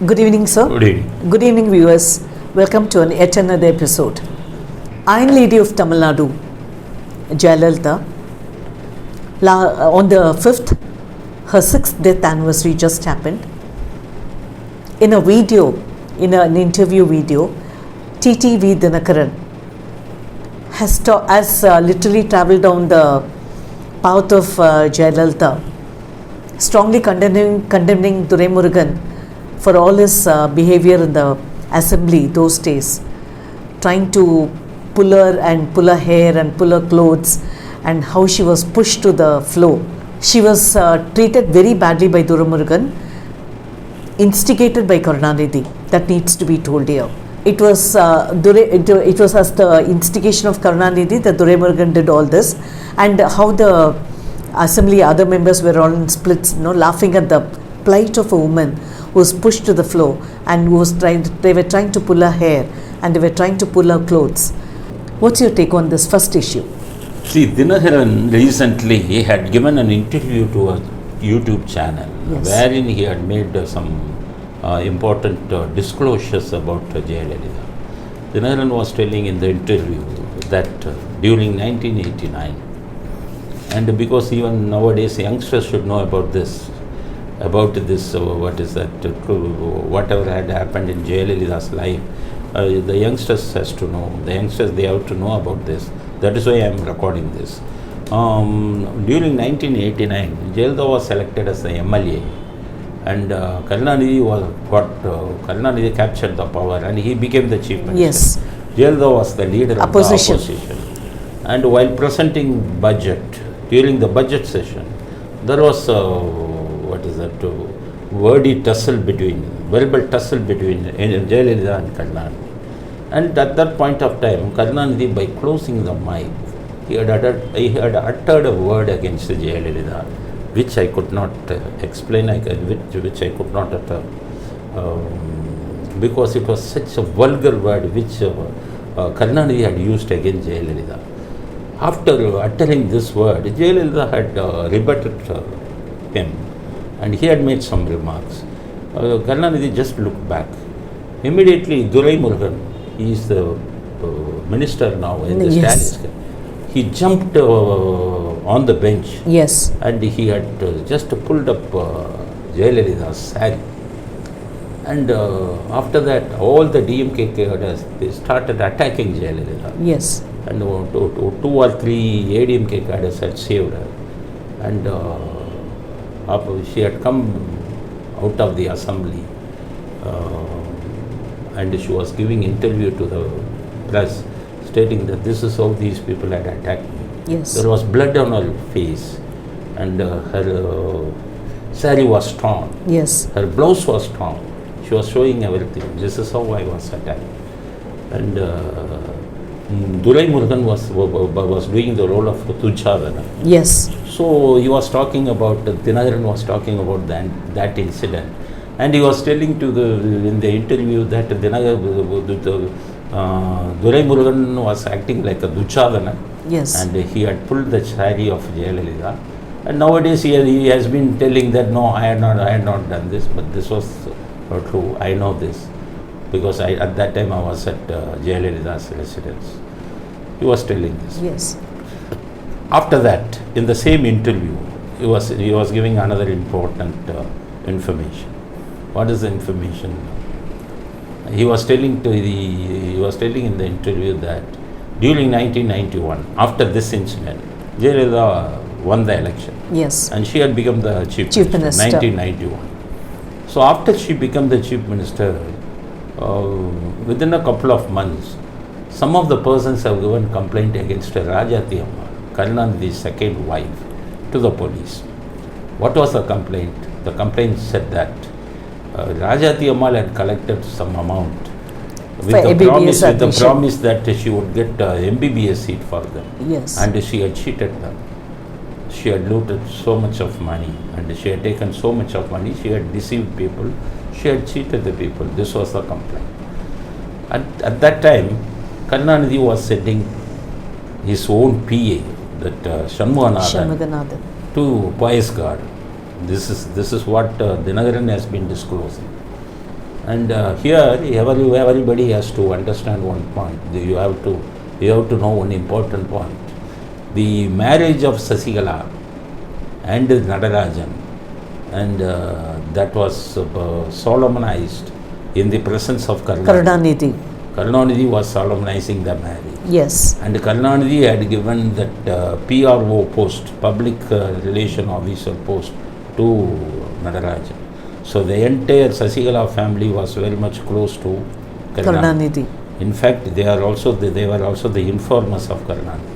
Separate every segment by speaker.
Speaker 1: Good evening, sir.
Speaker 2: Good evening.
Speaker 1: Good evening, viewers. Welcome to yet another episode. Iron Lady of Tamil Nadu, Jayalalitha, on the 5th, her 6th death anniversary just happened. In a video, in an interview video, TTV Dinakaran has literally travelled down the path of Jayalalitha, strongly condemning Durai Murugan for all his behavior in the assembly those days, trying to pull her hair and pull her clothes, and how she was pushed to the floor. She was treated very badly by Durai Murugan, instigated by Karunanidhi. That needs to be told here. It was it was as the instigation of Karunanidhi that Durai Murugan did all this, and how the assembly other members were all in splits, laughing at the plight of a woman who was pushed to the floor and they were trying to pull her hair and they were trying to pull her clothes. What's your take on this first issue?
Speaker 2: See, Dinakaran recently he had given an interview to a YouTube channel,
Speaker 1: yes,
Speaker 2: wherein he had made some important disclosures about Jayalalitha. Dinakaran was telling in the interview that during 1989, and because even nowadays youngsters should know about this, whatever had happened in Jayalalitha's life, the youngsters has to know. The youngsters, they have to know about this. That is why I am recording this. During 1989, Jayalalitha was selected as the MLA, and Karunanidhi captured the power, and he became the chief minister.
Speaker 1: Yes.
Speaker 2: Jayalalitha was the leader of the opposition. And while presenting budget during the budget session, there was verbal tussle between Jayalalitha and Karunanidhi. And at that point of time, Karunanidhi, by closing the mic, he had uttered a word against Jayalalitha, which I could not explain, which I could not utter, because it was such a vulgar word which Karunanidhi had used against Jayalalitha. After uttering this word, Jayalalitha had rebutted him, and he had made some remarks. Karunanidhi just looked back. Immediately, Durai Murugan, he is the minister now in the
Speaker 1: yes,
Speaker 2: Stalin. He jumped on the bench,
Speaker 1: yes,
Speaker 2: and he had just pulled up Jayalalitha's saree. And after that, all the DMK cadres, they started attacking Jayalalitha.
Speaker 1: yes,
Speaker 2: And 2 or 3 ADMK cadres had saved her. And she had come out of the assembly, and she was giving interview to the press, stating that this is how these people had attacked me.
Speaker 1: yes.
Speaker 2: There was blood on her face, and her saree was torn.
Speaker 1: Yes.
Speaker 2: Her blouse was torn. She was showing everything. This is how I was attacked. And Durai Murugan was doing the role of Tujjavana.
Speaker 1: Yes.
Speaker 2: So he was talking about, Dinakaran was talking about that incident, and he was telling in the interview that Durai Murugan was acting like a Duchadana,
Speaker 1: Yes.
Speaker 2: and he had pulled the saree of Jayalalitha. And nowadays he has been telling that no, I had not done this, but this was not true. I know this because at that time I was at Jayalalitha's residence. He was telling this.
Speaker 1: Yes.
Speaker 2: After that, in the same interview, he was giving another important information. What is the information? He was telling in the interview that during 1991, after this incident, Jayalalitha won the election.
Speaker 1: Yes.
Speaker 2: And she had become the chief minister. 1991. So after she became the chief minister, within a couple of months, some of the persons have given complaint against Rajati Amma, Karunanidhi's second wife, to the police. What was the complaint? The complaint said that Rajati Amma had collected some amount with the promise that she would get MBBS seat for them.
Speaker 1: Yes.
Speaker 2: And she had cheated them. She had looted so much of money, and she had taken so much of money. She had deceived people. She had cheated the people. This was the complaint. At that time, Karunanidhi was sending his own PA, that Shanmuganathan, to Pious God. This is what Dinakaran has been disclosing. And here, everybody has to understand one point. You have to know one important point. The marriage of Sasikala and Natarajan, and that was solemnized in the presence of
Speaker 1: Karunanidhi.
Speaker 2: Karunanidhi was solemnizing the marriage.
Speaker 1: Yes.
Speaker 2: And Karunanidhi had given that PRO post, public relation officer post, to Natarajan. So the entire Sasikala family was very much close to Karunanidhi. In fact, they were also the informers of Karunanidhi.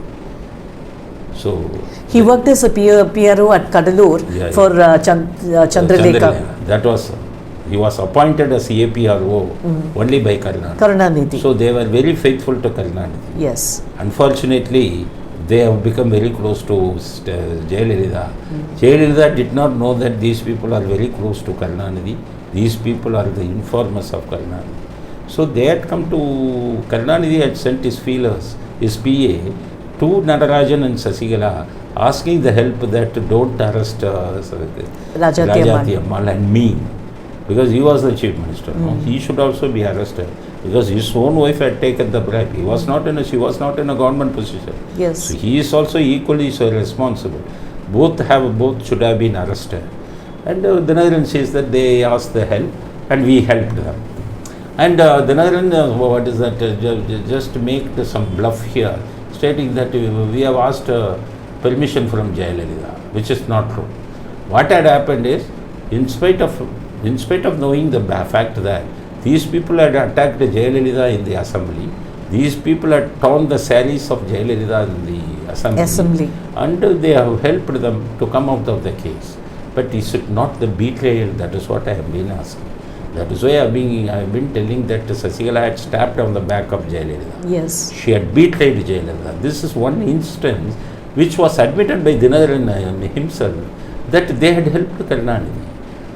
Speaker 2: So
Speaker 1: he worked as a PRO at Kadalur for Chandralekha.
Speaker 2: That was, he was appointed as APRO only by
Speaker 1: Karunanidhi.
Speaker 2: So they were very faithful to Karunanidhi.
Speaker 1: Yes.
Speaker 2: Unfortunately, they have become very close to Jayalalitha. Jayalalitha did not know that these people are very close to Karunanidhi. These people are the informers of Karunanidhi. So they had come to, Karunanidhi had sent his feelers, his PA, to Natarajan and Sasikala, asking the help that don't arrest Rajati Ammal and me, because he was the chief minister. No? He should also be arrested, because his own wife had taken the bribe. She was not in a government position.
Speaker 1: Yes.
Speaker 2: So he is also equally so responsible. Both should have been arrested. And Dinaran says that they asked the help and we helped them. And Dinaran, what is that? Just make some bluff here, stating that we have asked permission from Jayalalitha, which is not true. What had happened is, in spite of knowing the fact that these people had attacked Jayalalitha in the assembly, these people had torn the saris of Jayalalitha in the assembly, and they have helped them to come out of the case. But is it not the betrayal? That is what I have been asking. That is why I have been telling that Sasikala had stabbed on the back of Jayalalitha.
Speaker 1: Yes.
Speaker 2: She had betrayed Jayalalitha. This is one instance which was admitted by Dinaran himself, that they had helped Karunanidhi.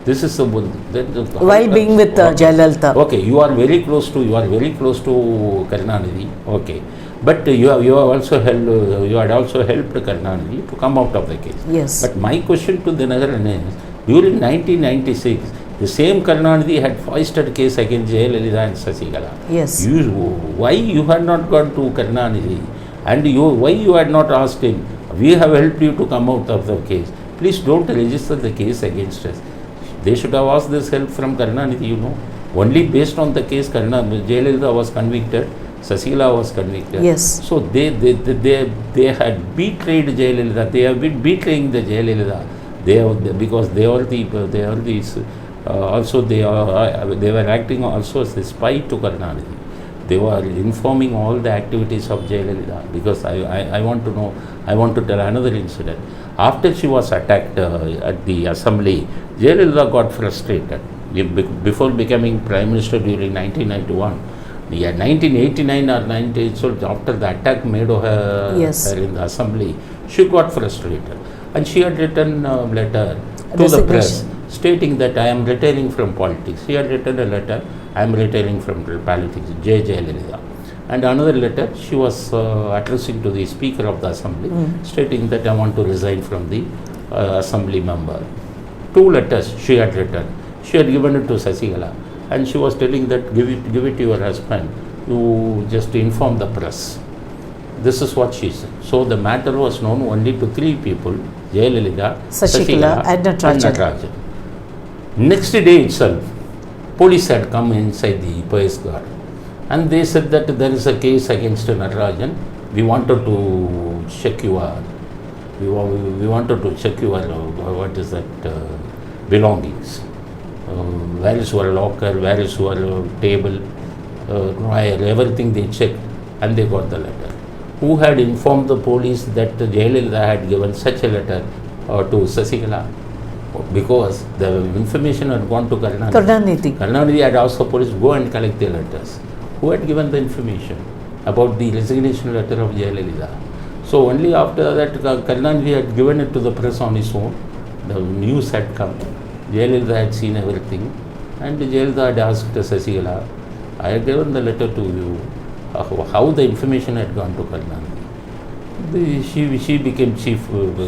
Speaker 2: This is the one.
Speaker 1: While being with Jayalalitha.
Speaker 2: Okay, you are very close to Karunanidhi. Okay, but you had also helped Karunanidhi to come out of the case.
Speaker 1: Yes.
Speaker 2: But my question to Dinaran is, during 1996, the same Karunanidhi had foisted a case against Jayalalitha and Sasikala.
Speaker 1: Yes.
Speaker 2: Why you had not gone to Karunanidhi, and why you had not asked him, we have helped you to come out of the case, please don't register the case against us. They should have asked this help from Karunanidhi, Only based on the case, Jayalalitha was convicted, Sasikala was convicted.
Speaker 1: Yes.
Speaker 2: So they had betrayed Jayalalitha. They have been betraying the Jayalalitha. Because they were acting also as a spy to Karunanidhi. They were informing all the activities of Jayalalitha. Because I want to tell another incident. After she was attacked at the assembly, Jayalalitha got frustrated. Before becoming Prime Minister during 1991, 1989 or 90, so after the attack made of her, her in the assembly, she got frustrated. And she had written a letter to the press stating that I am retiring from politics. She had written a letter, I am retiring from politics, Jayalalitha. And another letter she was addressing to the Speaker of the Assembly, stating that I want to resign from the Assembly member. 2 letters she had written. She had given it to Sasikala, and she was telling that give it to your husband. You just inform the press. This is what she said. So the matter was known only to 3 people: Jayalalitha, Sasikala and Natarajan. Next day itself, police had come inside the Pais Guard, and they said that there is a case against Natarajan. We wanted to check your, what is that, belongings. Where is your locker? Where is your table? Dryer? Everything they checked, and they got the letter. Who had informed the police that Jayalalitha had given such a letter to Sasikala? Because the information had gone to Karunanidhi. Karunanidhi had asked the police, go and collect the letters. Who had given the information about the resignation letter of Jayalalitha? So only after that, Karunanidhi had given it to the press on his own. The news had come. Jayalalitha had seen everything, and Jayalalitha had asked Sasikala, I had given the letter to you. How the information had gone to Karunanidhi? She became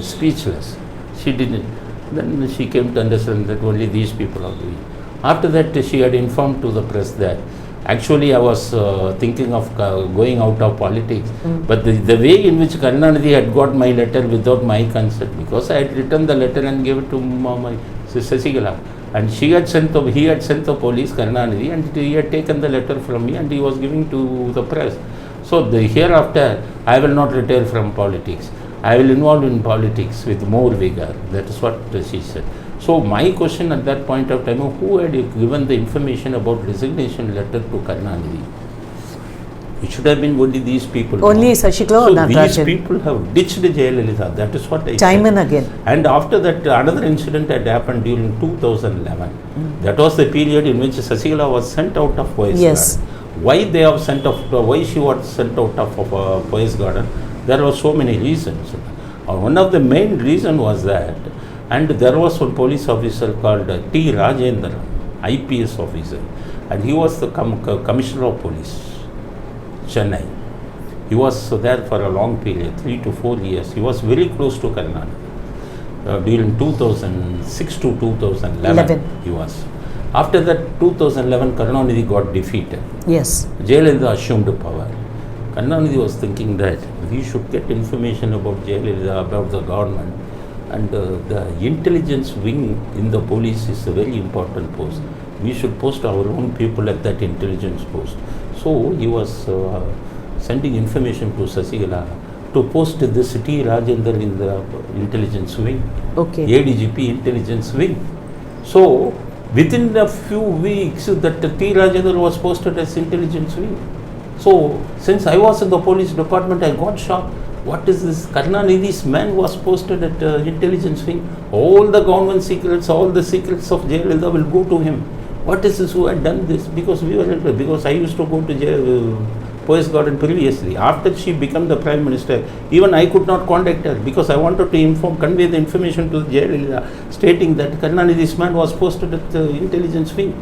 Speaker 2: speechless. She didn't. Then she came to understand that only these people are doing. After that, she had informed to the press that actually I was thinking of going out of politics. But the way in which Karunanidhi had got my letter without my consent, because I had written the letter and gave it to my Sasikala, and he had sent the police, Karunanidhi, and he had taken the letter from me and he was giving to the press. So hereafter, I will not retire from politics. I will involve in politics with more vigor. That is what she said. So my question at that point of time, who had given the information about resignation letter to Karunanidhi? It should have been only these people.
Speaker 1: Only Sasikala or Nethaji?
Speaker 2: These people have ditched Jayalalitha. That is what I said.
Speaker 1: Time and again.
Speaker 2: And after that, another incident had happened during 2011. That was the period in which Sasikala was sent out of Poise
Speaker 1: Yes.
Speaker 2: Garden. Why they have sent off? Why she was sent out of Poise Garden? There were so many reasons. One of the main reason was that, and there was one police officer called T. Rajendra, IPS officer, and he was the commissioner of police, Chennai. He was there for a long period, 3 to 4 years. He was very close to Karunanidhi. During 2006 to 2011, he was. After that, 2011, Karunanidhi got defeated.
Speaker 1: Yes.
Speaker 2: Jayalalitha assumed power. Karunanidhi was thinking that we should get information about Jayalalitha, about the government, and the intelligence wing in the police is a very important post. We should post our own people at that intelligence post. So he was sending information to Sasikala to post this T. Rajendra in the intelligence wing,
Speaker 1: Okay.
Speaker 2: ADGP intelligence wing. So within a few weeks, that T. Rajendra was posted as intelligence wing. So since I was in the police department, I got shocked. What is this? Karunanidhi's man was posted at intelligence wing. All the government secrets, all the secrets of Jayalalitha will go to him. What is this? Who had done this? Because I used to go to Poise Garden previously. After she became the Prime Minister, even I could not contact her because I wanted to convey the information to Jayalalitha, stating that Karunanidhi's man was posted at the intelligence wing.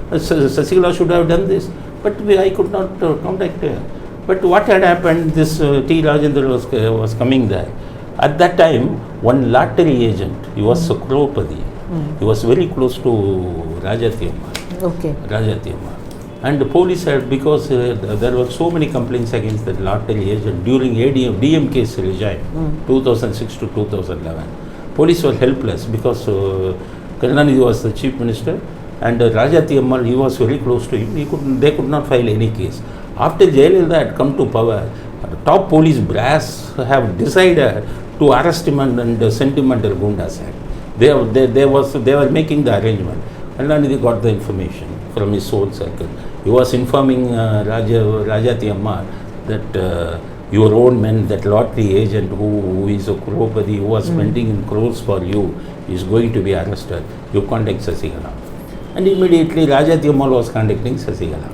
Speaker 2: Sasikala should have done this, but I could not contact her. But what had happened? This T. Rajendra was coming there. At that time, one lottery agent, he was Sakropadi. He was very close to Rajati Amma.
Speaker 1: Okay.
Speaker 2: Rajati Amma. And the police had, because there were so many complaints against the lottery agent during DMK's regime, 2006 to 2011. Police were helpless because Karunanidhi was the chief minister, and Rajati Amma, he was very close to him. They could not file any case. After Jayalalitha had come to power, top police brass have decided to arrest him and send him under Gundas Act. They were making the arrangement. Karunanidhi got the information from his own circle. He was informing Rajati Amma that your own man, that lottery agent who is a Crowpadi, who was spending in crores for you, is going to be arrested. You contact Sasikala. And immediately Rajati Amma was contacting Sasikala.